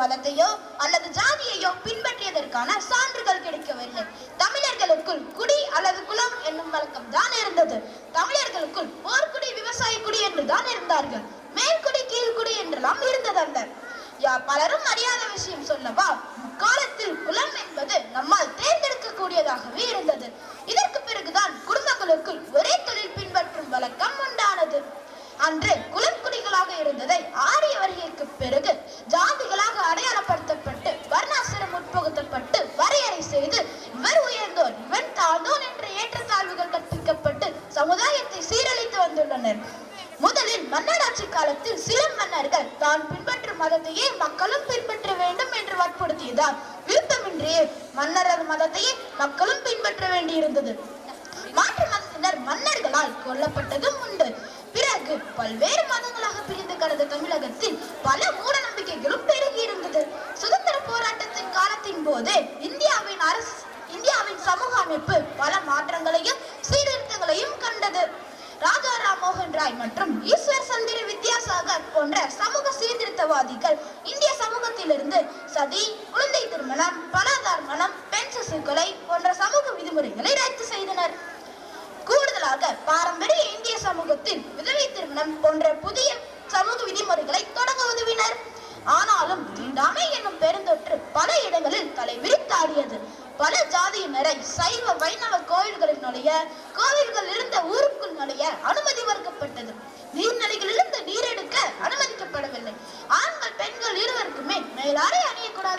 மதத்தையோ அல்லது ஜாதியையோ பின்பற்றியதற்கான சான்றுகள் கிடைக்கவில்லை. தமிழர்களுக்குள் குடி அல்லது குலம் என்னும் வழக்கம் தான் இருந்தது. தமிழர்களுக்குள் போர்க்குடி, விவசாய குடி என்று தான் இருந்தார்கள். மேல்குடி கீழ்குடி என்றெல்லாம் இருந்ததல்ல. பலரும் அறியாத விஷயம் சொல்லவா, முக்காலத்தில் குலம் என்பது நம்மால் தேர்ந்தெடுக்க கூடியதாகவே இருந்தது. இதற்கு பிறகுதான் குடும்பங்களுக்குள் ஒரே தொழில் பின்பற்றும் வழக்கம் உண்டானது. அன்று குலம் குடிகளாக இருந்ததை ஆரிய வருகைக்கு பிறகு ஜாதிகளாக அடையாளப்படுத்தப்பட்டு வர்ணாசிரம் உட்புகுத்தப்பட்டு வரையறை செய்து இவர் உயர்ந்தோர் இவன் தாழ்ந்தோன் என்ற ஏற்றத்தாழ்வுகள் கற்பிக்கப்பட்டு சமுதாயத்தை சீரழித்து வந்துள்ளனர். முதலில் மன்னராட்சி காலத்தில் சில மன்னர்கள் தான் பின்பற்றும் மதத்தையே மக்களும் பின்பற்ற வேண்டும் என்று வற்புறுத்தியதால் விருப்பமின்றியே மன்னரது மதத்தையே மக்களும் பின்பற்ற வேண்டியிருந்தது. மாற்று மதத்தினர் மன்னர்களால் கொல்லப்பட்டதும் உண்டு. பிறகு பல்வேறு மதங்களாக பிரிந்து கடந்த தமிழகத்தில் பல மூட நம்பிக்கைகளும் பெருகி இருந்தது. சுதந்திர போராட்டத்தின் காலத்தின் போது இந்தியாவின் சமூக அமைப்பு பல மாற்றங்களையும் சீர்திருத்தங்களையும் கண்டது. ராஜா ராம்மோகன் ராய் மற்றும் ஈஸ்வர் சந்திர வித்யாசாகர் போன்ற சமூக சீர்திருத்தவாதிகள் இந்திய சமூகத்திலிருந்து சதி, குழந்தை திருமணம், பலாதார மனம், பெண் சிசு கொலை போன்ற சமூக விதிமுறைகளை ரத்து செய்தனர். கூடுதலாக பாரம்பரிய இந்திய சமூகத்தில் விதவை திருமணம் போன்ற புதிய சமூக விதிமுறைகளை தொடங்க உதவினர். ஆனாலும் தீண்டாமை என்னும் பெருந்தொற்று பல இடங்களில் தலை விரித்தாடியது. பல ஜாதியினரை சைவ வைணவ கோவில்களில் நுழைய, கோவில்கள் இருந்த ஊருக்குள் நுழைய அனுமதி மறுக்கப்பட்டது. நீர்நிலைகளிலிருந்து நீரெடுக்க அனுமதிக்கப்படவில்லை. ஆண்கள் பெண்கள் இருவருக்குமே மேலாடை அணியக்கூடாது.